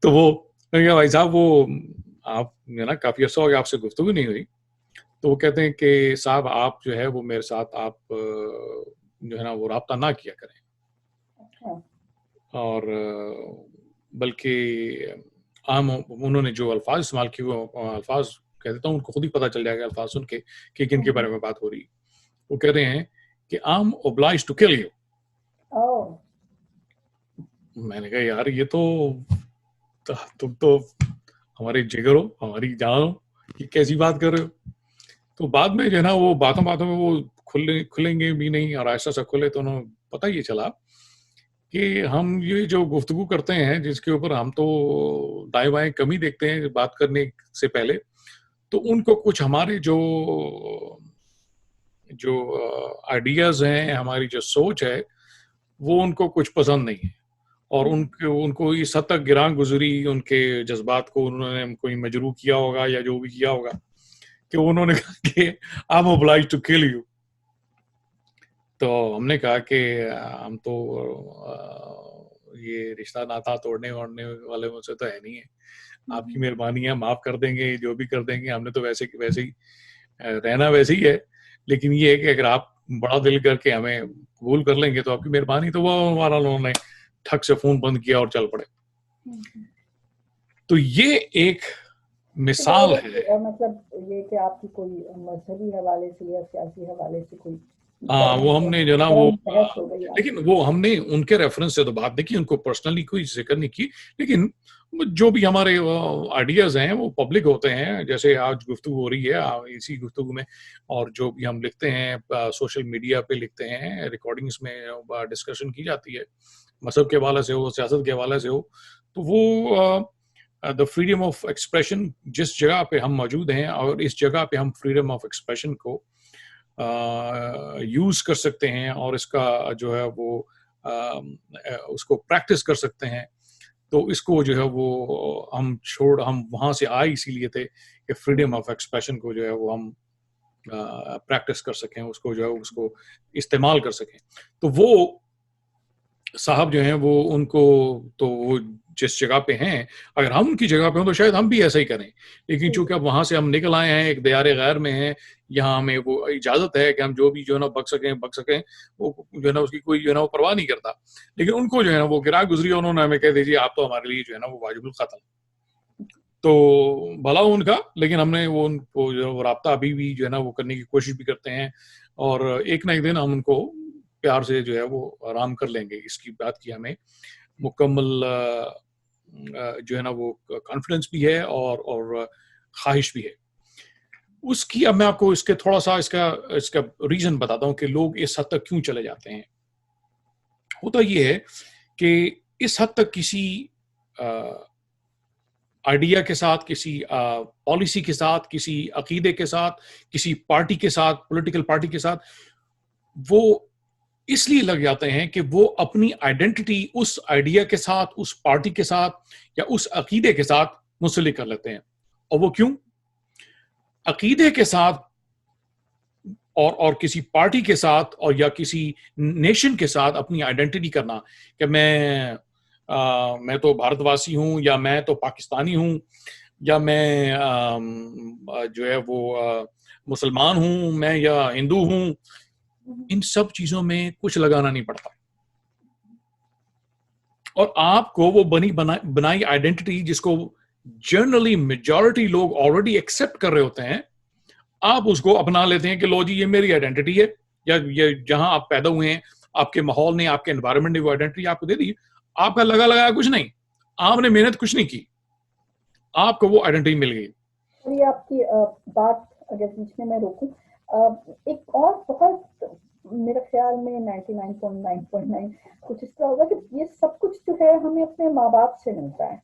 تو وہ بھائی صاحب وہ آپ جو نا کافی عرصہ ہو گیا آپ سے گفتگو نہیں ہوئی. تو وہ کہتے ہیں کہ صاحب آپ جو ہے وہ میرے ساتھ آپ جو ہے نا وہ رابطہ نہ کیا کریں, اور بلکہ عام انہوں نے جو الفاظ استعمال کیے وہ الفاظ کہہ دیتا ہوں, ان کو خود ہی پتہ چل جائے گا الفاظ سن کے کہ کن کے بارے میں بات ہو رہی. وہ کہہ رہے ہیں کہ I'm obliged to kill you. میں نے کہا یار یہ تو تم تو ہمارے جگر ہو, ہماری جان ہو, یہ کیسی بات کر رہے ہو. تو بعد میں جو ہے نا وہ باتوں میں وہ کھلیں گے بھی نہیں, اور ایسا کھلے تو انہوں پتہ یہ چلا کہ ہم یہ جو گفتگو کرتے ہیں جس کے اوپر ہم تو دائیں بائیں کمی دیکھتے ہیں بات کرنے سے پہلے, تو ان کو کچھ ہمارے جو آئیڈیاز ہیں, ہماری جو سوچ ہے, وہ ان کو کچھ پسند نہیں ہے, اور ان کو اس حد تک گراں گزری ان کے جذبات کو, انہوں نے کوئی مجروح کیا ہوگا یا جو بھی کیا ہوگا, کہ انہوں نے کہا کہ I'm obliged to kill you. تو ہم نے کہا کہ ہم تو یہ رشتہ ناتا توڑنے والے مجھ سے تو ہے نہیں ہے, آپ کی مہربانی ہے, معاف کر دیں گے, جو بھی کر دیں گے, ہم نے تو ویسے ہی رہنا ویسے ہی ہے, لیکن یہ ہے کہ اگر آپ بڑا دل کر کے ہمیں قبول کر لیں گے تو آپ کی مہربانی. تو وہ ہمارا لوگوں نے ٹھک سے فون بند کیا اور چل پڑے. تو یہ ایک مثال ہے. مطلب یہ کہ آپ کی کوئی مذہبی حوالے سے یا سیاسی حوالے سے کوئی وہ ہم نے جو نا وہ, لیکن وہ ہم نے ان کے ریفرنس سے تو بات نہیں کی, ان کو پرسنلی کوئی ذکر نہیں کی, لیکن جو بھی ہمارے آئیڈیاز ہیں وہ پبلک ہوتے ہیں. جیسے آج گفتگو ہو رہی ہے اسی گفتگو میں, اور جو بھی ہم لکھتے ہیں سوشل میڈیا پہ لکھتے ہیں, ریکارڈنگز میں ڈسکشن کی جاتی ہے, مذہب کے حوالے سے ہو, سیاست کے حوالے سے ہو, تو وہ دا فریڈم آف ایکسپریشن جس جگہ پہ ہم موجود ہیں, اور اس جگہ پہ ہم فریڈم آف ایکسپریشن کو یوز کر سکتے ہیں, اور اس کا جو ہے وہ اس کو پریکٹس کر سکتے ہیں. تو اس کو جو ہے وہ ہم وہاں سے آئے اسی لیے تھے کہ فریڈم آف ایکسپریشن کو جو ہے وہ ہم پریکٹس کر سکیں, اس کو جو ہے اس کو استعمال کر سکیں. تو وہ صاحب جو ہیں وہ ان کو تو وہ جس جگہ پہ ہیں, اگر ہم ان کی جگہ پہ ہوں تو شاید ہم بھی ایسا ہی کریں, لیکن چونکہ اب وہاں سے ہم نکل آئے ہیں, ایک دیار غیر میں ہیں, یہاں ہمیں وہ اجازت ہے کہ ہم جو بھی جو ہے نا بک سکیں, وہ جو ہے نا اس کی کوئی جو ہے نا وہ پرواہ نہیں کرتا. لیکن ان کو جو ہے نا وہ گراں گزری, انہوں نے ہمیں کہہ دیجیے آپ تو ہمارے لیے جو ہے نا وہ واجب القتل. تو بھلا ان کا, لیکن ہم نے وہ ان کو جو ہے وہ رابطہ ابھی بھی جو ہے نا وہ کرنے کی کوشش بھی کرتے ہیں, اور ایک نہ ایک دن ہم ان کو پیار سے جو ہے وہ آرام کر لیں گے. اس کی بات کی ہمیں مکمل جو ہے نا وہ کانفیڈنس بھی ہے اور خواہش بھی ہے اس کی. اب میں آپ کو اس کے تھوڑا سا اس کا ریزن بتاتا ہوں کہ لوگ اس حد تک کیوں چلے جاتے ہیں. ہوتا یہ ہے کہ اس حد تک کسی آئیڈیا کے ساتھ, کسی پالیسی کے ساتھ, کسی عقیدے کے ساتھ, کسی پارٹی کے ساتھ, پولیٹیکل پارٹی کے ساتھ, وہ اس لیے لگ جاتے ہیں کہ وہ اپنی آئیڈینٹی اس آئیڈیا کے ساتھ, اس پارٹی کے ساتھ یا اس عقیدے کے ساتھ منسلک کر لیتے ہیں. اور وہ کیوں؟ عقیدے کے ساتھ اور کسی پارٹی کے ساتھ اور یا کسی نیشن کے ساتھ اپنی آئیڈینٹی کرنا کہ میں تو بھارت واسی ہوں, یا میں تو پاکستانی ہوں, یا میں جو ہے وہ مسلمان ہوں, میں یا ہندو ہوں, ان سب چیزوں میں کچھ لگانا نہیں پڑتا. اور آپ کو وہ بنائی آئیڈینٹی جس کو جنرلی میجورٹی لوگ آلریڈی ایکسپٹ کر رہے ہوتے ہیں, آپ اس کو اپنا لیتے ہیں کہ لو جی یہ میری آئیڈینٹی ہے, یا یہ جہاں آپ پیدا ہوئے ہیں, آپ کے ماحول نے, آپ کے انوائرمنٹ نے وہ آئیڈینٹی آپ کو دے دی. آپ کا لگایا کچھ نہیں, آپ نے محنت کچھ نہیں کی, آپ کو وہ آئیڈینٹی مل گئی. یہ آپ کی بات اگر بیچ میں روکوں, ایک اور بہت میرے خیال میں 99.9 کچھ اس طرح ہوگا کہ یہ سب کچھ جو ہے ہمیں اپنے ماں باپ سے ملتا ہے.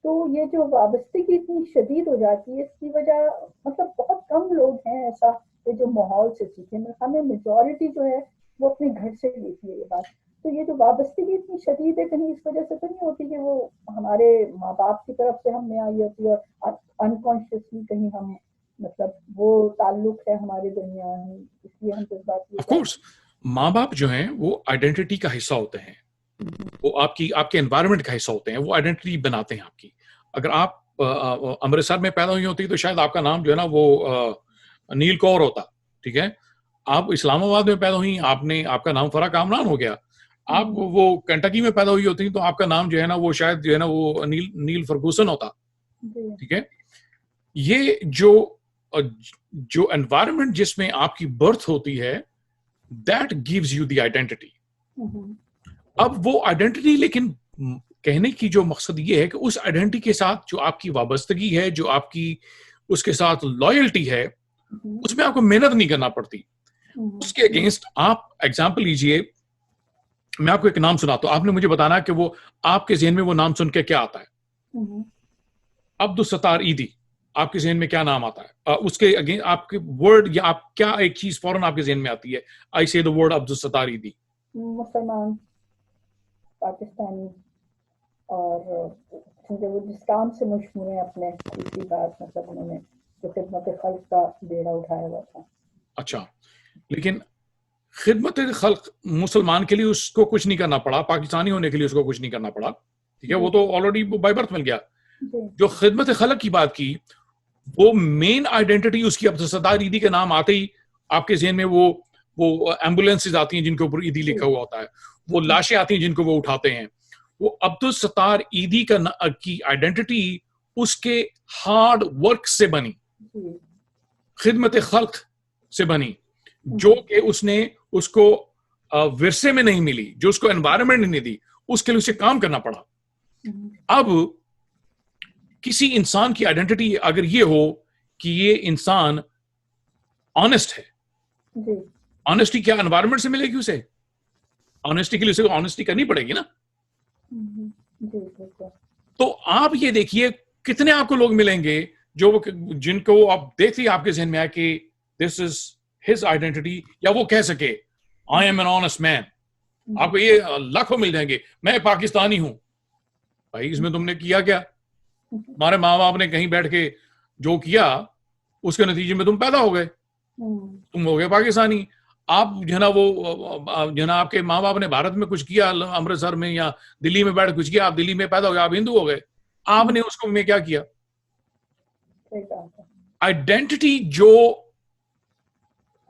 تو یہ جو وابستگی اتنی شدید ہو جاتی ہے, اس کی وجہ مطلب بہت کم لوگ ہیں ایسا کہ جو ماحول سے سیکھے. ہمیں میجورٹی جو ہے وہ اپنے گھر سے لیتی ہے یہ بات. تو یہ جو وابستگی اتنی شدید ہے, کہیں اس وجہ سے تو نہیں ہوتی کہ وہ ہمارے ماں باپ کی طرف سے ہم میں آئی ہوتی ہے, اور انکانشیسلی کہیں ہم مطلب وہ تعلق ہے ہمارے درمیان, اس لیے ہم جذباتی. آف کورس ماں باپ جو ہیں وہ آئیڈینٹی کا حصہ ہوتے ہیں, وہ آپ کے انوائرمنٹ کا حصہ ہوتے ہیں, وہ آئیڈینٹی بناتے ہیں آپ کی. اگر آپ امرتسر میں پیدا ہوئی ہوتی تو شاید آپ کا نام جو ہے نا وہ نیل کور ہوتا, ٹھیک ہے. آپ اسلام آباد میں پیدا ہوئی, آپ کا نام فرح کامران ہو گیا. آپ وہ کنٹکی میں پیدا ہوئی ہوتی تو آپ کا نام جو ہے نا وہ شاید جو ہے نا وہ نیل فرگوسن ہوتا, ٹھیک ہے. یہ جو انوائرمنٹ جس میں آپ کی برتھ ہوتی ہے, that gives you the identity. اب وہ آئیڈینٹی, لیکن کہنے کی جو مقصد یہ ہے کہ اس آئیڈینٹی کے ساتھ جو آپ کی وابستگی ہے, جو آپ کی اس کے ساتھ لائلٹی ہے, اس میں آپ کو محنت نہیں کرنا پڑتی. اس کے اگینسٹ آپ ایگزامپل لیجئے, میں آپ کو ایک نام سناتا ہوں, آپ نے مجھے بتانا کہ وہ آپ کے ذہن میں وہ نام سن کے کیا آتا ہے. عبدالستار ایدی, آپ کے ذہن میں کیا نام آتا ہے؟ اس کے اگین آپ کے ورڈ یا آپ کیا ایک چیز فوراً آپ کے ذہن میں آتی ہے؟ آئی سے دا ورڈ عبدالستار ایدی. مسلمان, پاکستانی, اور کیونکہ وہ جس کام سے مشہور ہیں اپنے تیسری بات, مطلب انہوں نے جو خدمت خلق کا بیڑا اٹھایا ہوا تھا. اچھا, لیکن خدمت خلق مسلمان کے لیے اس کو کچھ نہیں کرنا پڑا, پاکستانی ہونے کے لیے اس کو کچھ نہیں کرنا پڑا, ٹھیک ہے. وہ تو آلریڈی بائی برتھ مل گیا. جو خدمت خلق کی بات کی, وہ مین آئیڈینٹی اس کی عبدالستار ایدی کے نام آتے ہی آپ کے ذہن میں وہ ایمبولینسز آتی ہیں جن کے اوپر ایدی لکھا ہوا ہوتا ہے, وہ لاشیں آتی ہیں جن کو وہ اٹھاتے ہیں. وہ عبدالستار ایدی کی آئیڈینٹی اس کے ہارڈ ورک سے بنی, خدمت خلق سے بنی, جو کہ اس نے اس کو ورثے میں نہیں ملی, جو اس کو انوائرمنٹ نہیں دی, اس کے لیے اسے کام کرنا پڑا. اب کسی انسان کی آئیڈینٹی اگر یہ ہو کہ یہ انسان آنےسٹ ہے, آنےسٹی کیا انوائرمنٹ سے ملے گی اسے؟ آنےسٹی کے لیے اسے آنےسٹی کرنی پڑے گی نا. تو آپ یہ دیکھیے کتنے آپ کو لوگ ملیں گے جن کو آپ دیکھتے آپ کے ذہن میں آئے کہ دس از ہز آئیڈینٹی, یا وہ کہہ سکے آئی ایم این آنےسٹ مین. آپ کو یہ لاکھوں مل جائیں گے, میں پاکستانی ہوں. بھائی اس میں تم نے کیا کیا؟ ہمارے ماں باپ نے کہیں بیٹھ کے جو کیا اس کے نتیجے میں تم پیدا ہو گئے, تم ہو گئے پاکستانی. آپ جو ہے نا وہ جو ہے نا آپ کے ماں باپ نے بھارت میں کچھ کیا, امرتسر میں یا دلی میں بیٹھ کچھ کیا, آپ دلی میں پیدا ہو گئے, آپ ہندو ہو گئے. آپ نے اس کو میں کیا کیا؟ آئیڈینٹی جو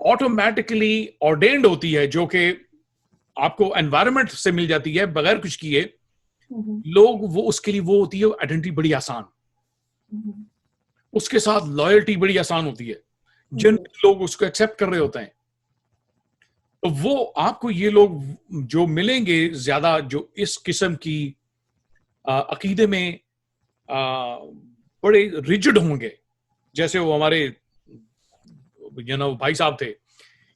آٹومیٹکلی آرڈینڈ ہوتی ہے, جو کہ آپ کو انوائرمنٹ سے مل جاتی ہے بغیر کچھ کیے, لوگ وہ اس کے لیے وہ ہوتی ہے آئیڈینٹی بڑی آسان, اس کے ساتھ لائلٹی بڑی آسان ہوتی ہے, جن لوگ اس کو ایکسپٹ کر رہے ہوتے ہیں. تو وہ آپ کو یہ لوگ جو ملیں گے زیادہ, جو اس قسم کی عقیدے میں بڑے ریجڈ ہوں گے, جیسے وہ ہمارے بھائی صاحب تھے,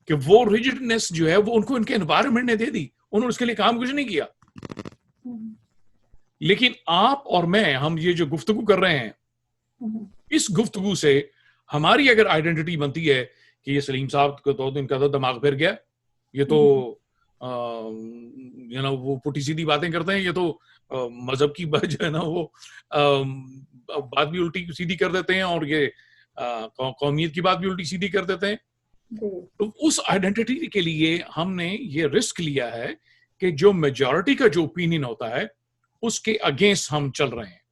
کہ وہ ریجڈنس جو ہے وہ ان کو ان کے انوائرمنٹ نے دے دی, انہوں نے اس کے لیے کام کچھ نہیں کیا. لیکن آپ اور میں, ہم یہ جو گفتگو کر رہے ہیں, اس گفتگو سے ہماری اگر آئیڈینٹی بنتی ہے کہ یہ سلیم صاحب کو تو ان کا تو دماغ پھر گیا, یہ تو وہ پٹی سیدھی باتیں کرتے ہیں, یہ تو مذہب کی جو ہے نا وہ بات بھی الٹی سیدھی کر دیتے ہیں, اور یہ قومیت کی بات بھی الٹی سیدھی کر دیتے ہیں. تو اس آئیڈینٹی کے لیے ہم نے یہ رسک لیا ہے کہ جو میجورٹی کا جو اوپینین ہوتا ہے اس کے اگینسٹ ہم چل رہے ہیں.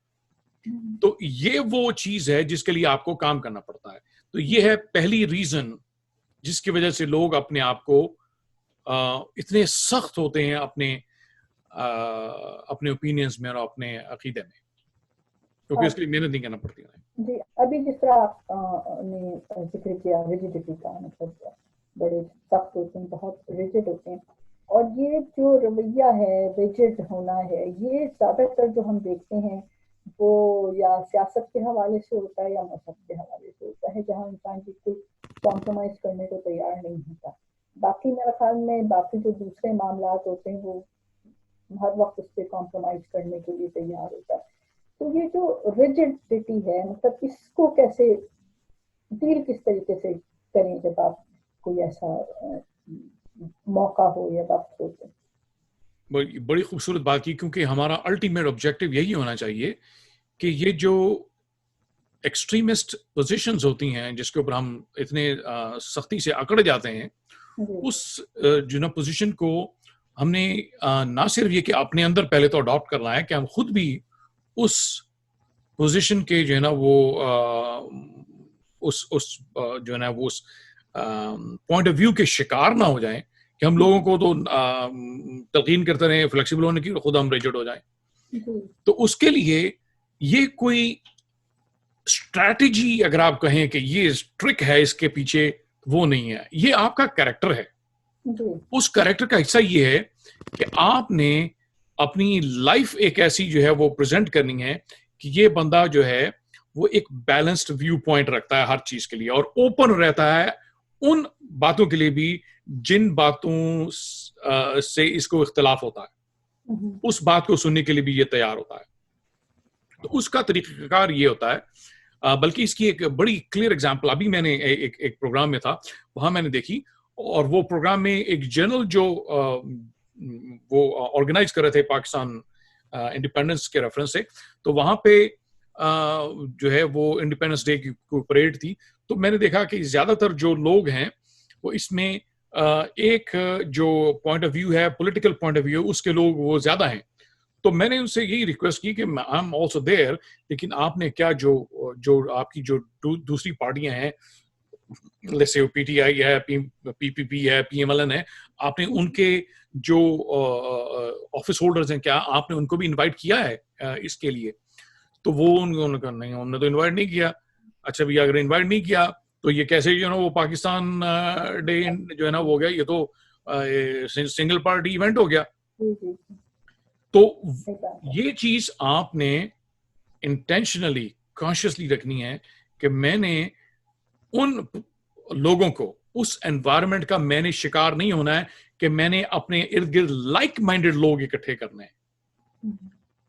تو یہ وہ چیز ہے جس کے لیے آپ کو کام کرنا پڑتا ہے. تو یہ ہے پہلی ریزن جس کی وجہ سے لوگ اپنے آپ کو اتنے سخت ہوتے ہیں اپنے اوپینینز میں اور اپنے عقیدے میں, کیونکہ اس کے لیے محنت نہیں کرنا پڑتی ہے. جی, ابھی جس طرح آپ نے ذکر کیا ریجڈیٹی کا, مطلب بڑے سخت ہوتے ہیں, بہت ریجڈ ہوتے ہیں, اور یہ جو رویہ ہے ریجڈ ہونا ہے, یہ زیادہ تر جو ہم دیکھتے ہیں وہ یا سیاست کے حوالے سے ہوتا ہے یا مذہب کے حوالے سے ہوتا ہے, جہاں انسان بالکل کمپرومائز کرنے کو تیار نہیں ہوتا. باقی میرے خیال میں باقی جو دوسرے معاملات ہوتے ہیں وہ ہر وقت اس پہ کمپرومائز کرنے کے لیے تیار ہوتا ہے. تو یہ جو ریجڈیٹی ہے, مطلب اس کو کیسے ڈیل کس طریقے سے کریں جب آپ کوئی ایسا موقع ہو یا وقت ہو؟ بڑی خوبصورت بات کی, کیونکہ ہمارا الٹیمیٹ آبجیکٹو یہی ہونا چاہیے کہ یہ جو ایکسٹریمسٹ پوزیشنز ہوتی ہیں جس کے اوپر ہم اتنے سختی سے اکڑ جاتے ہیں, اس جو نا پوزیشن کو ہم نے نہ صرف یہ کہ اپنے اندر پہلے تو اڈاپٹ کرنا ہے کہ ہم خود بھی اس پوزیشن کے جو ہے نا وہ اس جو ہے نا وہ اس پوائنٹ آف ویو کے شکار نہ ہو جائیں کہ ہم لوگوں کو تو تلقین کرتے رہیں فلیکسیبل ہونے کی، خود ہم ریجڈ ہو جائیں. تو اس کے لیے یہ کوئی اسٹریٹجی اگر آپ کہیں کہ یہ ٹرک ہے اس کے پیچھے، وہ نہیں ہے. یہ آپ کا کریکٹر ہے. اس کریکٹر کا حصہ یہ ہے کہ آپ نے اپنی لائف ایک ایسی جو ہے وہ پریزنٹ کرنی ہے کہ یہ بندہ جو ہے وہ ایک بیلنسڈ ویو پوائنٹ رکھتا ہے ہر چیز کے لیے، اور اوپن رہتا ہے ان باتوں کے لیے بھی جن باتوں سے اس کو اختلاف ہوتا ہے. اس بات کو سننے کے لیے بھی یہ تیار ہوتا ہے. تو اس کا طریقہ کار یہ ہوتا ہے. بلکہ اس کی ایک بڑی کلیئر ایگزامپل ابھی میں نے ایک پروگرام میں تھا، وہاں میں نے دیکھی، اور وہ پروگرام میں ایک جرنل جو وہ آرگنائز کر رہے تھے پاکستان انڈیپینڈنس کے ریفرنس سے، تو وہاں پہ جو ہے وہ انڈیپینڈنس ڈے کی پریڈ تھی. تو میں نے دیکھا کہ زیادہ تر جو لوگ ہیں وہ اس میں ایک جو پوائنٹ آف ویو ہے، پولیٹیکل پوائنٹ آف ویو، اس کے لوگ وہ زیادہ ہیں. تو میں نے ان سے یہی ریکویسٹ کی کہ آئی ایم آلسو دیئر، لیکن آپ نے کیا جو آپ کی جو دوسری پارٹیاں ہیں، جیسے پی ٹی آئی ہے، پی پی پی ہے، پی ایم ایل این ہے، آپ نے ان کے جو آفس ہولڈرز ہیں، کیا آپ نے ان کو بھی انوائٹ کیا ہے اس کے لیے؟ تو وہ انہوں نے کہا نہیں، ہم نے تو انوائٹ نہیں کیا. اچھا بھیا، اگر انوائٹ نہیں کیا تو یہ کیسے جو ہے نا وہ پاکستان ڈے جو ہے نا وہ ہو گیا، یہ تو سنگل پارٹی ایونٹ ہو گیا. تو یہ چیز آپ نے انٹینشنلی کانشیسلی رکھنی ہے کہ میں نے ان لوگوں کو، اس انوائرمنٹ کا میں نے شکار نہیں ہونا ہے کہ میں نے اپنے ارد گرد لائک مائنڈیڈ لوگ اکٹھے کرنے ہیں،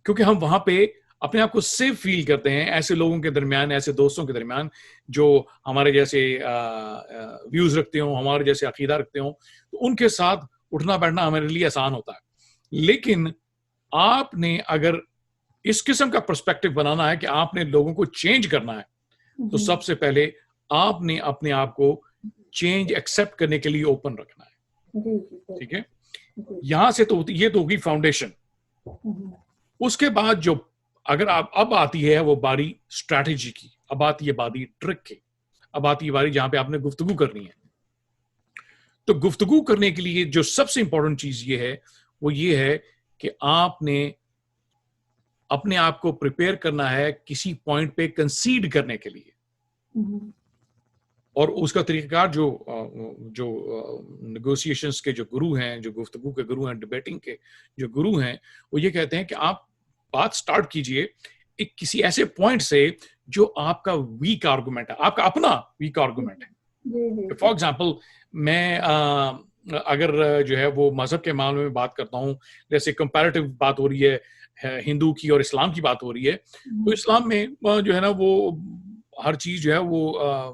کیونکہ ہم وہاں پہ اپنے آپ کو سیف فیل کرتے ہیں ایسے لوگوں کے درمیان، ایسے دوستوں کے درمیان جو ہمارے جیسے ویوز رکھتے ہوں، ہمارے جیسے عقیدہ رکھتے ہوں. تو ان کے ساتھ اٹھنا بیٹھنا ہمارے لیے آسان ہوتا ہے. لیکن آپ نے اگر اس قسم کا پرسپیکٹو بنانا ہے کہ آپ نے لوگوں کو چینج کرنا ہے، تو سب سے پہلے آپ نے اپنے آپ کو چینج ایکسپٹ کرنے کے لیے اوپن رکھنا ہے. ٹھیک ہے، یہاں سے تو یہ تو ہوگی فاؤنڈیشن. اس کے بعد جو اگر آپ اب آتی ہے وہ باری اسٹریٹجی کی، اب آتی ہے باری ٹرک کی، اب آتی ہے باری جہاں پہ آپ نے گفتگو کرنی ہے. تو گفتگو کرنے کے لیے جو سب سے امپورٹنٹ چیز یہ ہے وہ یہ ہے کہ آپ نے اپنے آپ کو پریپیئر کرنا ہے کسی پوائنٹ پہ کنسیڈ کرنے کے لیے. اور اس کا طریقہ کار جو نیگوسیشنز کے جو گرو ہیں، جو گفتگو کے گرو ہیں، ڈبیٹنگ کے جو گرو ہیں، وہ یہ کہتے ہیں کہ آپ بات سٹارٹ کیجئے ایک کسی ایسے پوائنٹ سے جو آپ کا ویک آرگومنٹ ہے، آپ کا اپنا ویک آرگومنٹ ہے. فار ایگزامپل، میں اگر جو ہے وہ مذہب کے معاملے میں بات کرتا ہوں، جیسے کمپیریٹیو بات ہو رہی ہے ہندو کی اور اسلام کی بات ہو رہی ہے، تو اسلام میں جو ہے نا وہ ہر چیز جو ہے وہ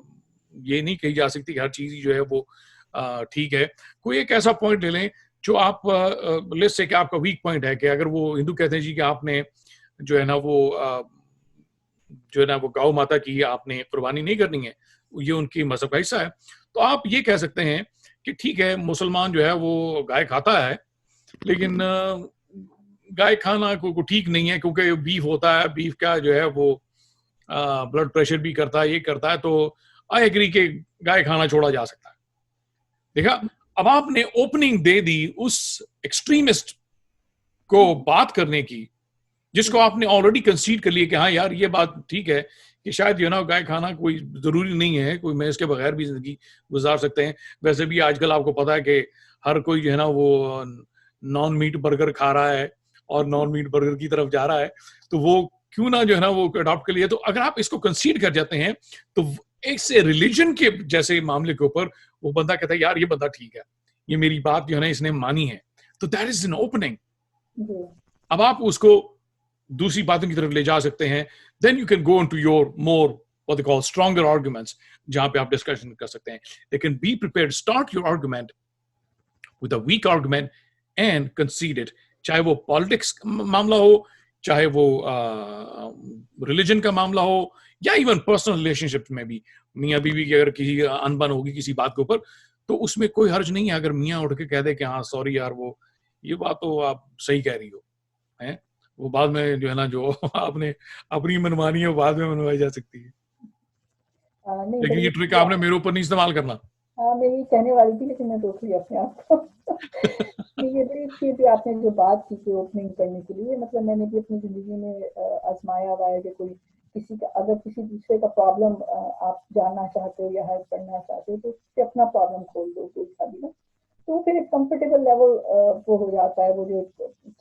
یہ نہیں کہی جا سکتی کہ ہر چیز جو ہے وہ ٹھیک ہے. کوئی ایک ایسا پوائنٹ لے لیں جو آپ لسٹ سے کہ آپ کا ویک پوائنٹ ہے، کہ اگر وہ ہندو کہتے ہیں جی کہ آپ نے جو ہے نا وہ گاؤ ماتا کی آپ نے قربانی نہیں کرنی ہے، یہ ان کی مذہب کا حصہ ہے، تو آپ یہ کہہ سکتے ہیں کہ ٹھیک ہے، مسلمان جو ہے وہ گائے کھاتا ہے، لیکن گائے کھانا کو ٹھیک نہیں ہے کیونکہ بیف ہوتا ہے، بیف کا جو ہے وہ بلڈ پریشر بھی کرتا ہے، یہ کرتا ہے، تو آئی ایگری کہ گائے کھانا چھوڑا جا سکتا ہے. دیکھا، اب آپ نے اوپننگ دے دی اس ایکسٹریمسٹ کو بات کرنے کی، جس کو آپ نے آلریڈی کنسیڈ کر لیا کہ ہاں یار یہ بات ٹھیک ہے کہ شاید جو ہے نا گائے کھانا کوئی ضروری نہیں ہے، کوئی میں اس کے بغیر بھی زندگی گزار سکتے ہیں. ویسے بھی آج کل آپ کو پتا ہے کہ ہر کوئی جو ہے نا وہ نان میٹ برگر کھا رہا ہے اور نان میٹ برگر کی طرف جا رہا ہے، تو وہ کیوں نہ جو ہے نا وہ اڈاپٹ کر لیا. تو اگر آپ اس کو کنسیڈ کر جاتے ہیں تو ایک سے ریلیجن کے جیسے معاملے کے اوپر وہ بندہ کہتا ہے یار یہ بندہ ٹھیک ہے، یہ میری بات جو ہے نا اس نے مانی ہے، تو دیٹ از این اوپننگ. اب آپ اس کو دوسری باتوں کی طرف لے جا سکتے ہیں. Then you can go into your more what they call stronger arguments، جہاں پہ آپ ڈسکشن کر سکتے ہیں. لیکن be prepared, start your argument with a weak argument and concede it. چاہے وہ پالیٹکس معاملہ ہو، چاہے وہ ریلیجن کا معاملہ ہو، یا ایون پرسنل ریلیشن شپ میں بھی میاں بیوی کی اگر کسی انبن ہوگی کسی بات کے اوپر، تو اس میں کوئی حرج نہیں ہے اگر میاں اٹھ کے کہہ دے کہ ہاں سوری یار وہ یہ بات تو آپ صحیح کہہ رہی ہو ہیں, وہ بعد میں جو ہے نا جو آپ نے اپنی منمانی ہے وہ بعد میں منوائی جا سکتی ہے, لیکن یہ ٹرک آپ نے میرے اوپر نہیں استعمال کرنا. ہاں میں یہ کہنے والی تھی لیکن میں روک لی اپنے آپ کو. یہ بڑی اچھی تھی آپ نے جو بات کی کہ اوپننگ کرنے کے لیے, مطلب میں نے بھی اپنی زندگی میں آزمایا ہوا ہے کہ کوئی کسی کا اگر کسی دوسرے کا پرابلم آپ جاننا چاہتے ہو یا ہیلپ کرنا چاہتے ہو تو اس سے اپنا پرابلم کھول دو کوئی سا بھی نا, تو پھر ایک کمفرٹیبل لیول وہ ہو جاتا ہے, وہ جو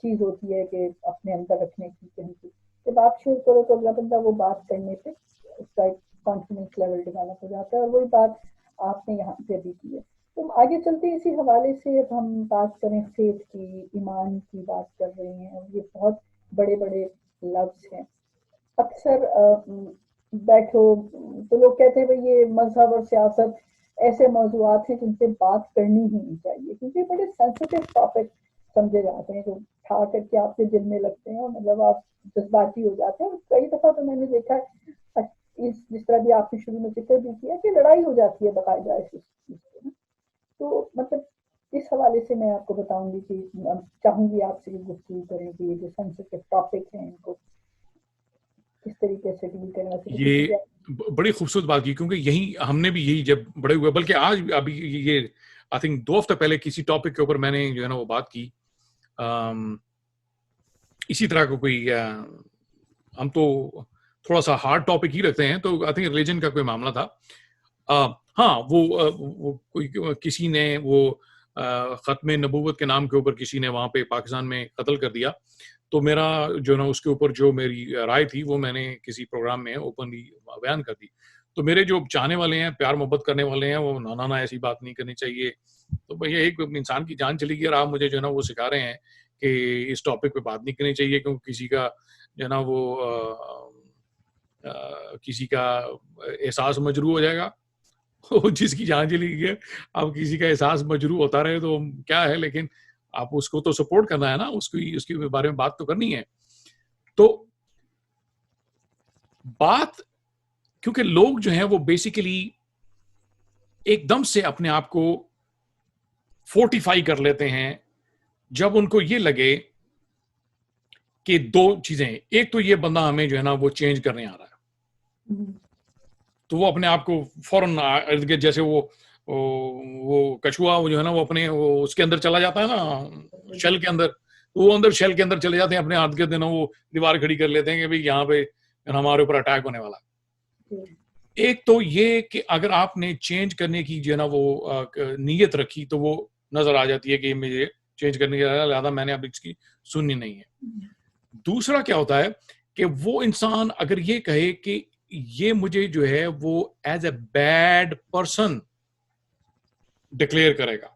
چیز ہوتی ہے کہ اپنے اندر رکھنے کی کہیں کی, جب آپ شیئر کرو تو اگلا بندہ وہ بات کرنے پہ اس کا ایک کانفیڈنس لیول ڈیولپ ہو جاتا ہے, اور وہی بات آپ نے یہاں پہ بھی کی ہے. تو آگے چلتے ہیں اسی حوالے سے, اب ہم بات کریں فیتھ کی, ایمان کی بات کر رہے ہیں, اور یہ بہت بڑے بڑے لفظ ہیں. اکثر بیٹھو تو لوگ کہتے ہیں بھائی یہ مذہب اور سیاست ایسے موضوعات ہیں جن سے بات کرنی ہی نہیں چاہیے, کیونکہ بڑے سینسیٹیو ٹاپک سمجھے جاتے ہیں جو اٹھا کر کے آپ کے دل میں لگتے ہیں, اور مطلب آپ جذباتی ہو جاتے ہیں. کئی دفعہ تو میں نے دیکھا ہے جس طرح بھی آپ نے شروع میں ذکر بھی کیا کہ لڑائی ہو جاتی ہے باقاعدہ اس چیز پہ. تو مطلب اس حوالے سے میں آپ کو بتاؤں گی کہ چاہوں گی آپ سے گفتگو کریں کہ یہ جو سینسیٹیو ٹاپک ہیں ان کو کس طریقے سے ڈیل کرنا چاہیے. یہ بڑی خوبصورت بات کی, کیونکہ یہی ہم نے بھی یہی جب بڑے ہوئے, بلکہ آج ابھی یہ آئی تھنک 2 ہفتے پہلے کسی ٹاپک کے اوپر میں نے جو ہے نا وہ بات کی, اسی طرح کو کوئی ہم تو تھوڑا سا ہارڈ ٹاپک ہی رکھتے ہیں, تو آئی تھنک ریلیجن کا کوئی معاملہ تھا. ہاں وہ کوئی کسی نے وہ ختم نبوت کے نام کے اوپر کسی نے وہاں پہ پاکستان میں قتل کر دیا, تو میرا جو نا اس کے اوپر جو میری رائے تھی وہ میں نے کسی پروگرام میں اوپنلی بیان کر دی. تو میرے جو چاہنے والے ہیں, پیار محبت کرنے والے ہیں, وہ نانا ایسی بات نہیں کرنی چاہیے. تو بھئی ایک انسان کی جان چلی گئی اور آپ مجھے جو ہے نا وہ سکھا رہے ہیں کہ اس ٹاپک پہ بات نہیں کرنی چاہیے, کیونکہ کسی کا جو ہے نا وہ کسی کا احساس مجروح ہو جائے گا. جس کی جان چلی گئی ہے, اب کسی کا احساس مجروح ہوتا رہے تو کیا ہے, لیکن آپ اس کو تو سپورٹ کرنا ہے نا, اس کے بارے میں بات تو کرنی ہے. تو بات کیونکہ لوگ جو ہیں وہ بیسیکلی ایک دم سے اپنے آپ کو فورٹیفائی کر لیتے ہیں جب ان کو یہ لگے کہ 2 چیزیں, ایک تو یہ بندہ ہمیں جو ہے نا وہ چینج کرنے آ رہا ہے, تو وہ اپنے آپ کو فوراً ارد گرد جیسے وہ کچھوا جو ہے نا وہ اپنے اس کے اندر چلا جاتا ہے نا شیل کے اندر, وہ اندر شیل کے اندر چلے جاتے ہیں, اپنے ارد گرد نا وہ دیوار کھڑی کر لیتے ہیں کہ بھئی یہاں پہ ہمارے اوپر اٹیک ہونے والا. ایک تو یہ کہ اگر آپ نے چینج کرنے کی جو ہے نا وہ نیت رکھی تو وہ نظر آ جاتی ہے کہ مجھے چینج کرنے کی لہٰذا میں نے اب اس کی سننی نہیں ہے. دوسرا کیا ہوتا ہے کہ وہ انسان اگر یہ کہے کہ یہ مجھے جو ہے وہ as a bad person declare کرے گا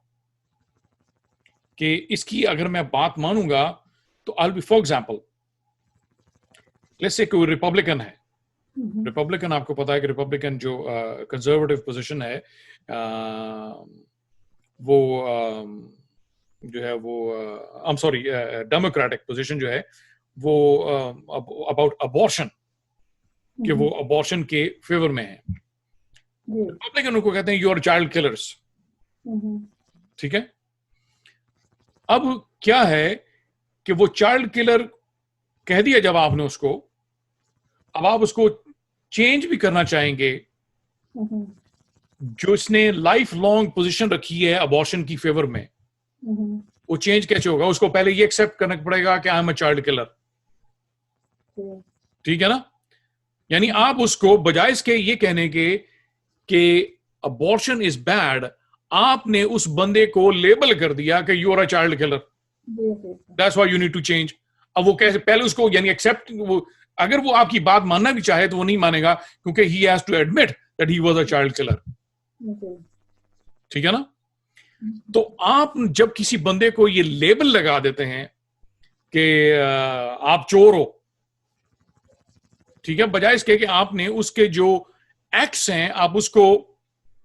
کہ اس کی اگر میں بات مانوں گا تو I'll be, for example, let's say کوئی ریپبلکن ہے, ریپبلکن آپ کو پتا ہے کہ ریپبلکن جو کنزرویٹو پوزیشن ہے وہ جو ہے وہ ڈیموکریٹک پوزیشن جو ہے وہ اباؤٹ ابورشن, کہ وہ ابورشن کے فیور میں ہے. ریپبلکن کو کہتے ہیں یو آر چائلڈ کلرس. ٹھیک ہے, اب کیا ہے کہ وہ چائلڈ کلر کہہ دیا جب آپ نے اس کو, اب آپ اس کو چینج بھی کرنا چاہیں گے, جو اس نے لائف لانگ پوزیشن رکھی ہے ابورشن کی فیور میں, وہ چینج کیسے ہوگا؟ اس کو پہلے یہ ایکسپٹ کرنا پڑے گا کہ I M a child killer. ٹھیک ہے نا, یعنی آپ اس کو بجائے اس کے یہ کہنے کے کہ ابورشن از بیڈ, آپ نے اس بندے کو لیبل کر دیا کہ you are a child killer, that's why you need to change. اب وہ کیسے پہلے اس کو یعنی ایکسپٹ, اگر وہ آپ کی بات ماننا بھی چاہے تو وہ نہیں مانے گا کیونکہ he has to admit that he was a child killer. ٹھیک ہے نا, تو آپ جب کسی بندے کو یہ لیبل لگا دیتے ہیں کہ آپ چور ہو, ٹھیک ہے, بجائے اس کے کہ آپ نے اس کے جو ایکٹس ہیں آپ اس کو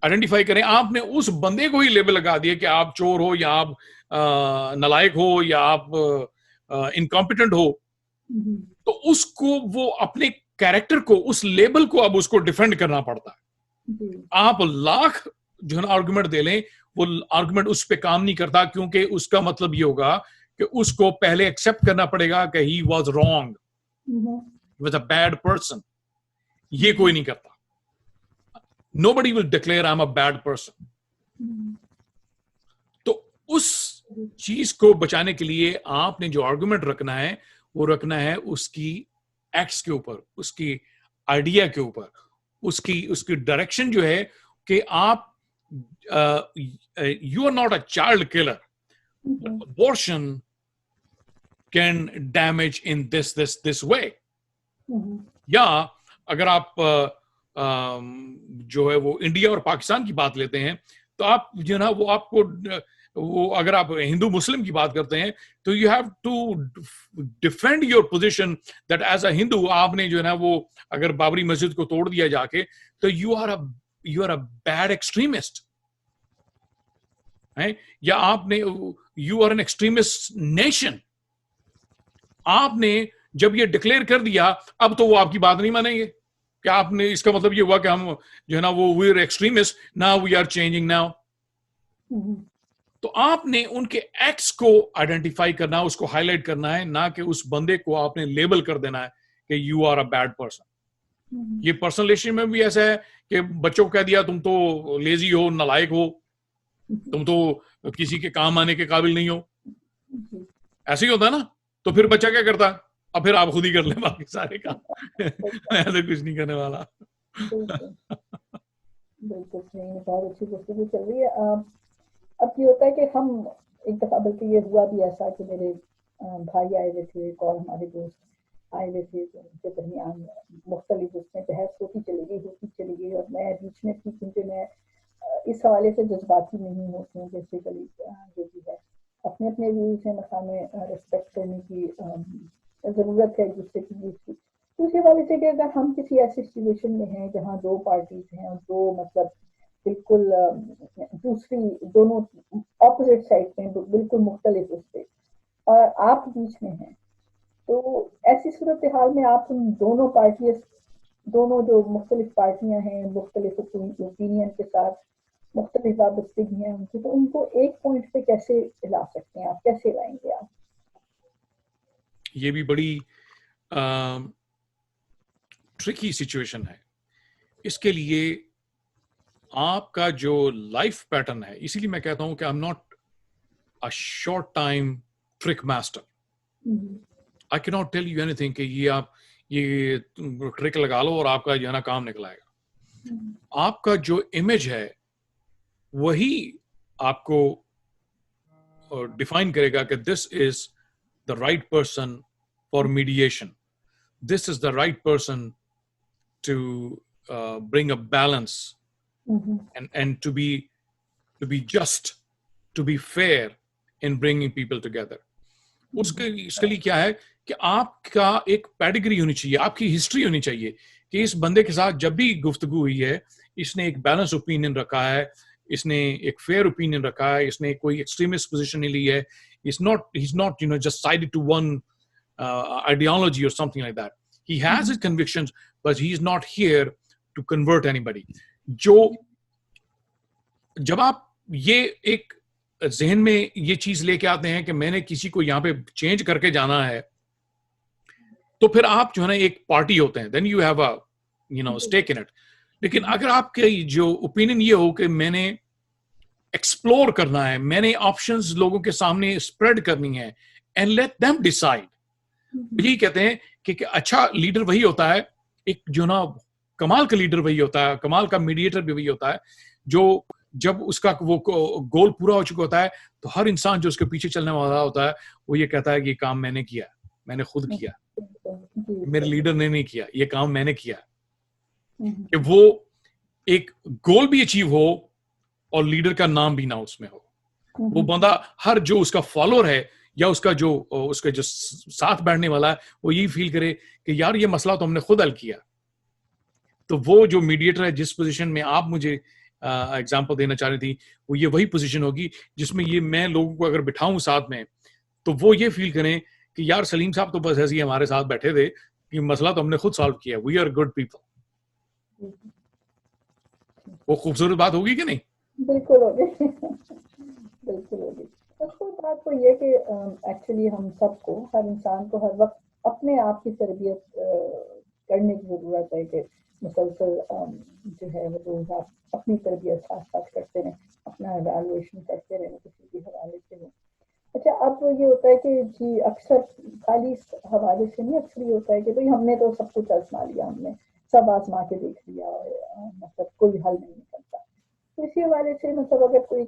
آئیڈینٹیفائی کریں, آپ نے اس بندے کو ہی لیبل لگا دیا کہ آپ چور ہو یا آپ نالائق ہو یا آپ انکمپیٹنٹ ہو, تو اس کو وہ اپنے کیریکٹر کو, اس لیبل کو اب اس کو ڈیفینڈ کرنا پڑتا ہے. آپ لاکھ جو ہے نا آرگومنٹ دے لیں, وہ آرگومنٹ اس پہ کام نہیں کرتا, کیونکہ اس کا مطلب یہ ہوگا کہ اس کو پہلے ایکسپٹ کرنا پڑے گا کہ he was wrong, was a bad person. یہ کوئی نہیں کرتا. Nobody will declare I'm a bad person. تو اس چیز کو بچانے کے لیے آپ نے جو آرگومنٹ رکھنا ہے وہ رکھنا ہے اس کی ایکٹس کے اوپر, اس کی آئیڈیا کے اوپر, اس کی ڈائریکشن جو ہے کہ آپ you are not a child killer. Abortion can damage in this way. یا اگر آپ جو ہے وہ انڈیا اور پاکستان کی بات لیتے ہیں تو آپ جو ہے نا وہ آپ کو وہ اگر آپ ہندو مسلم کی بات کرتے ہیں تو you have to defend your position that is a Hindu آپ نے جو ہے نا وہ اگر بابری مسجد کو توڑ دیا جا کے تو you are a bad extremist. یا آپ نے you are an extremist nation. آپ نے جب یہ ڈکلیئر کر دیا اب تو وہ آپ کی بات نہیں مانیں گے کہ آپ نے, اس کا مطلب یہ ہوا کہ ہم جو ہے نا وہ we are extremist, now we are changing now. تو آپ نے ان کے ایکٹس کو آئیڈینٹیفائی کرنا, اس کو ہائی لائٹ کرنا ہے, نہ کہ اس بندے کو آپ نے لیبل کر دینا ہے کہ you are a bad person. یہ پرسنل ریلیشن میں بھی ایسا ہے کہ بچوں کو کہہ دیا تم تو لیزی ہو, نالائق ہو, تم تو کسی کے کام آنے کے قابل نہیں ہو, ایسے ہی ہوتا ہے نا. تو پھر بچہ کیا کرتا, اب پھر آپ خود ہی کر لیں باقی سارے کام, میں تو کچھ نہیں کرنے والا. بالکل صحیح, بہت اچھی گفتگو چل رہی ہے. اب یہ ہوتا ہے کہ ہم ایک دفعہ, بلکہ یہ ہوا بھی ایسا کہ میرے بھائی آئے ہوئے تھے اور ہمارے دوست آئے ہوئے تھے, تو ان کے درمیان مختلف اس میں بحث ہوتی چلی گئی اور میں بیچ میں تھی, کیونکہ میں اس حوالے سے جذباتی نہیں ہوتی ہوں. بیسیکلی جو بھی ہے اپنے اپنے ویوز ہیں, مثلا میں ریسپیکٹ کرنے کی ضرورت ہے ایک دوسرے کی ویوز کی. دوسرے حوالے سے کہ اگر ہم کسی ایسی سچویشن میں ہیں جہاں دو پارٹیز ہیں اور دو مطلب بالکل دوسری دونوں اپوزٹ سائڈ میں بالکل مختلف اس سے, اور آپ بیچ میں ہیں, تو ایسی صورتحال میں آپ ان دونوں جو مختلف پارٹیاں ہیں, مختلف اوپینین کے ساتھ مختلف وابستگیاں ان کی, تو ان کو ایک پوائنٹ پہ کیسے لا سکتے ہیں آپ, کیسے لائیں گے آپ؟ یہ بھی بڑی ٹرکی سچویشن ہے. اس کے لیے آپ کا جو لائف پیٹرن ہے, اسی لیے میں کہتا ہوں کہ I am not a short time trick master. I can not tell you anything کہ یہ آپ یہ ٹرک لگا لو اور آپ کا جو ہے نا کام نکل آئے گا. آپ کا جو امیج ہے وہی آپ کو ڈیفائن کرے گا کہ this is the right person for mediation, this is the right person to bring a balance and to be just, to be fair in bringing people together. اس کے لیے کیا ہے کہ آپ کا ایک پیڈیگری ہونی چاہیے, آپ کی ہسٹری ہونی چاہیے کہ اس بندے کے ساتھ جب بھی گفتگو ہوئی ہے اس نے ایک بیلنس اوپینین رکھا ہے, اس نے ایک فیئر اوپینین رکھا ہے, اس نے کوئی ایکسٹریمسٹ پوزیشن نہیں لی ہے, he's not just sided to one ideology or something like that. He has his convictions, but he is not here to convert anybody. جب آپ یہ ایک ذہن میں یہ چیز لے کے آتے ہیں کہ میں نے کسی کو یہاں پہ چینج کر کے جانا ہے, تو پھر آپ جو ہے نا ایک پارٹی ہوتے ہیں, then you have a stake in it. لیکن اگر آپ کے جو اوپینین یہ ہو کہ میں نے ایکسپلور کرنا ہے, میں نے آپشنز لوگوں کے سامنے اسپریڈ کرنی ہے, اینڈ لیٹ دیم ڈیسائڈ. یہی کہتے ہیں کہ اچھا لیڈر وہی ہوتا ہے, ایک جو نا کمال کا لیڈر وہی ہوتا ہے, کمال کا میڈیٹر بھی وہی ہوتا ہے جو جب اس کا وہ گول پورا ہو چکا ہوتا ہے تو ہر انسان جو اس کے پیچھے چلنے والا ہوتا ہے وہ یہ کہتا ہے کہ یہ کام میں نے کیا, میں نے خود کیا, میرے لیڈر نے نہیں کیا, یہ کام میں نے کیا. کہ وہ ایک گول بھی اچیو ہو اور لیڈر کا نام بھی نہ اس میں ہو. وہ بندہ ہر جو اس کا فالوور ہے یا اس کا جو ساتھ بیٹھنے والا ہے وہ یہی فیل کرے کہ یار یہ مسئلہ تو ہم نے خود حل کیا. تو وہ جو میڈیٹر ہے جس پوزیشن میں آپ مجھے ایگزامپل دینا چاہ رہی تھی, وہ یہ وہی پوزیشن ہوگی جس میں یہ میں لوگوں کو اگر بٹھاؤں ساتھ میں تو وہ یہ فیل کریں کہ یار سلیم صاحب تو بس ایسے ہی ہمارے ساتھ بیٹھے تھے کہ مسئلہ تو ہم نے خود سالو کیا, وی آر گڈ پیپل. وہ خوبصورت بات ہوگی کہ نہیں؟ بالکل ہوگی, بالکل ہوگی. خود بات وہ یہ کہ ایکچولی ہم سب کو، ہر انسان کو ہر وقت اپنے آپ کی تربیت کرنے کی ضرورت ہے کہ مسلسل جو ہے وہ روز آپ اپنی تربیت ساتھ ساتھ کرتے رہیں، اپنا ایویلویشن کرتے رہیں کسی بھی حوالے سے ہو. اچھا اب یہ ہوتا ہے کہ جی اکثر خالی اس حوالے سے نہیں، اکثر یہ ہوتا ہے کہ بھائی ہم نے تو سب کچھ آزما لیا، ہم نے سب آزما کے دیکھ لیا اور مطلب کوئی حل نہیں نکلتا. تو اسی حوالے سے مطلب اگر کوئی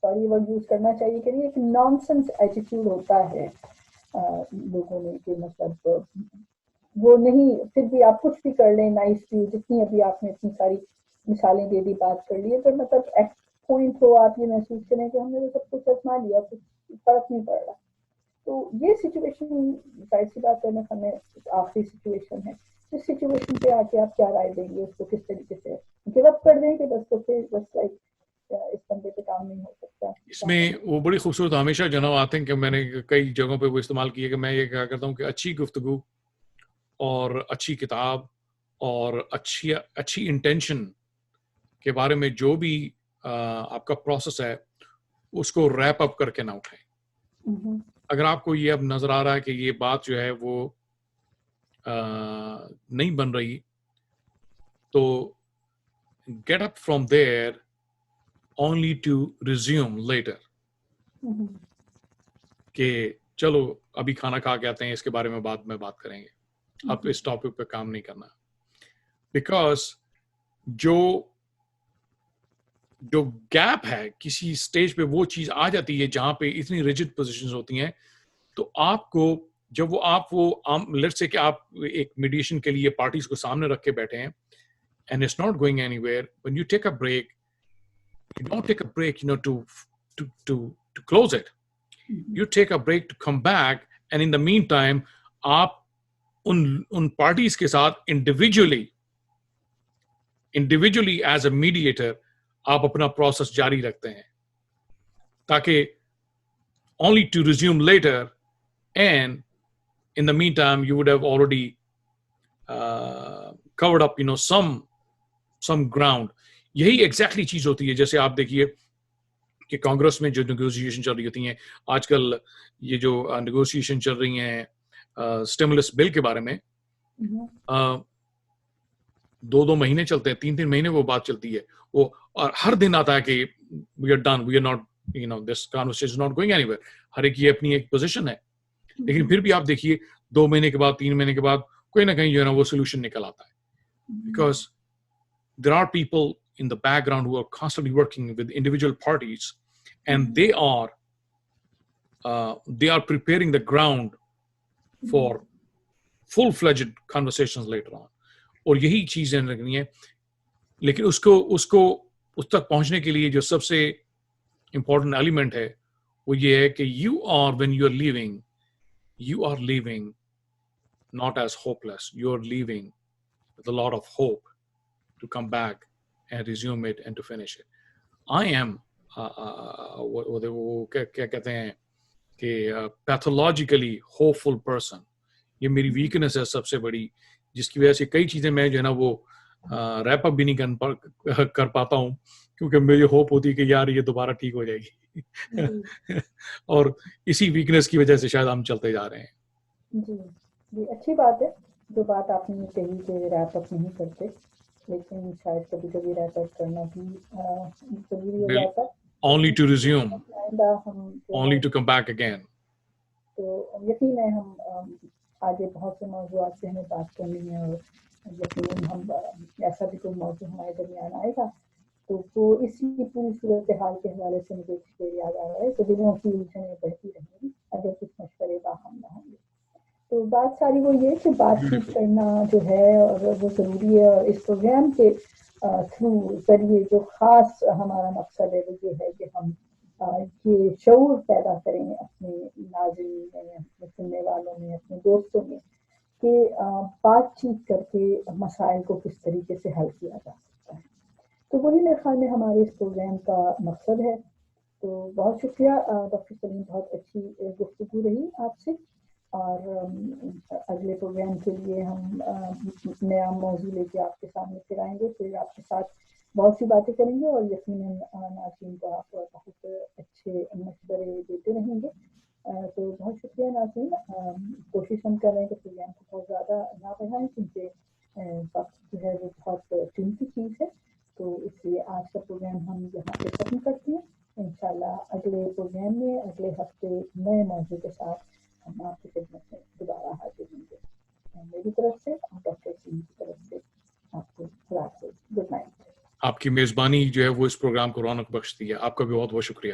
سوری ورڈ یوز کرنا چاہیے کہ ایک نان سینس ایٹیٹیوڈ ہوتا ہے لوگوں میں کہ مطلب وہ نہیں، پھر بھی آپ کچھ بھی کر لیں نائس بھی، جتنی ابھی آپ نے اتنی ساری مثالیں دے دی، بات کر لی ہے، تو مطلب ایٹ پوائنٹ ہو آپ یہ محسوس کریں کہ ہم نے تو سب کچھ آزما لیا، کچھ فرق نہیں پڑ رہا. تو یہ سچویشن ظاہر سی بات ہے ہمیں آخری سچویشن ہے. اس سچویشن پہ آ کے آپ کیا رائے دیں گے، اس کو کس طریقے سے گیو اپ کر دیں کہ بس تو پھر بس لائک اس بندے پہ کام نہیں ہو سکتا؟ اس میں وہ بڑی خوبصورت ہمیشہ جناب آتے ہیں کہ میں نے کئی جگہوں پہ وہ استعمال کی ہے کہ میں یہ کہا کرتا ہوں کہ اچھی گفتگو اور اچھی کتاب اور اچھی انٹینشن کے بارے میں جو بھی آپ کا پروسیس ہے اس کو ریپ اپ کر کے نہ اٹھائیں. اگر آپ کو یہ اب نظر آ رہا ہے کہ یہ بات جو ہے وہ نہیں بن رہی تو get up from there only to resume later. کہ چلو ابھی کھانا کھا کے آتے ہیں، اس کے بارے میں بعد میں بات کریں گے، اب اس ٹاپک پہ کام نہیں کرنا. بیکاز جو گیپ ہے کسی اسٹیج پہ وہ چیز آ جاتی ہے جہاں پہ اتنی ریجڈ پوزیشنز ہوتی ہیں، تو آپ کو جب وہ لیٹس سے کہ آپ ایک میڈیشن کے لیے پارٹیز کو سامنے رکھ کے بیٹھے ہیں and it's not going anywhere, when you take a break, you don't take a break to close it. You take a break to come back, and in the meantime آپ ان parties کے ساتھ individually as a mediator آپ اپنا process جاری رکھتے ہیں تاکہ only to resume later, and in the meantime you would have already covered up some ground. یہی ایگزیکٹلی چیز ہوتی ہے. جیسے آپ دیکھیے کہ کانگریس میں جو نیگوسیشن چل رہی ہوتی ہیں آج کل، یہ جو نیگوسیشن چل رہی ہیں اسٹیمولس بل کے بارے میں، 2 مہینے چلتے ہیں، 3 مہینے وہ بات چلتی ہے، وہ اور ہر دن آتا ہے کہ we are done, we are not this conversation not going anywhere. ہر ایک کی اپنی ایک پوزیشن ہے، لیکن پھر بھی آپ دیکھیے 2 مہینے کے بعد 3 مہینے کے بعد کوئی نہ کہیں جو ہے نا وہ سولوشن نکل آتا ہے. Because there are people in the background who are constantly working with individual parties, and they are preparing the ground for full-fledged conversations later on. اور یہی چیزیں لگنی ہے. لیکن اس کو اس تک پہنچنے کے لیے جو سب سے امپورٹنٹ ایلیمنٹ ہے وہ یہ ہے کہ when you are leaving not as hopeless, you are leaving with a lot of hope to come back and resume it and to finish it. I am کیا کہتے ہیں کہ پیتھولوجیکلی ہوپفل پرسن. یہ میری ویکنس ہے سب سے بڑی، جس کی وجہ سے کئی چیزیں میں جو ہے نا وہ ریپ اپ بھی نہیں کر پاتا ہوں، کیونکہ مجھے ہوپ ہوتی ہے کہ یار یہ دوبارہ ٹھیک ہو جائے گی. اور اسی ویکنس کی وجہ سے شاید ہم چلتے جا رہے ہیں. جی اچھی بات ہے جو بات آپ نے کہی کہ ریپ اپ نہیں کرتے، لیکن شاید کبھی کبھی ریپ اپ کرنا بھی ضروری ہو جاتا ہے. Only to resume, ہم only to come back again. تو یقین ہے ہم آگے بہت سے موضوعات پہ ہمیں بات کرنی ہے، اور یقیناً ہم ایسا بھی کوئی موضوع ہمارے درمیان آئے گا تو وہ اسی پوری صورتحال کے حوالے سے مجھے یاد آ رہا ہے کہ دنوں کی الجھنیں بڑھتی رہیں گی اگر کچھ مشورے باہم نہ ہوں گے. تو بات ساری وہ یہ کہ بات چیت کرنا جو ہے اور وہ ضروری ہے، اور اس پروگرام کے تھرو ذریعے جو خاص ہمارا مقصد ہے وہ یہ ہے کہ ہم یہ شعور پیدا کریں اپنے ناظرین میں، اپنے سننے والوں میں، اپنے دوستوں میں، کہ بات چیت کر کے مسائل کو کس طریقے سے حل کیا جا سکتا ہے. تو وہی میرے خیال میں ہمارے اس پروگرام کا مقصد ہے. تو بہت شکریہ ڈاکٹر سلیم، بہت اچھی گفتگو رہی آپ سے، اور اگلے پروگرام کے لیے ہم نیا موضوع لے کے آپ کے سامنے پھر آئیں گے، پھر آپ کے ساتھ بہت سی باتیں کریں گے اور یقیناً ناظرین کو آپ بہت اچھے مشورے دیتے رہیں گے. تو بہت شکریہ ناظرین. کوشش ہم کر رہے ہیں کہ پروگرام کو بہت زیادہ نہ بڑھائیں کیونکہ وقت جو ہے وہ بہت قیمتی چیز ہے. تو اس لیے آج کا پروگرام ہم یہاں پہ ختم کرتے ہیں. انشاءاللہ اگلے پروگرام میں اگلے ہفتے نئے موضوع کے ساتھ ہم آپ کی خدمت میں دوبارہ حاضر ہوں گے. میری طرف سے اور ڈاکٹر سنگھ کی طرف سے آپ کو خدا حافظ. Good night. آپ کی میزبانی جو ہے وہ اس پروگرام کو رونق بخشتی ہے. آپ کا بھی بہت بہت شکریہ.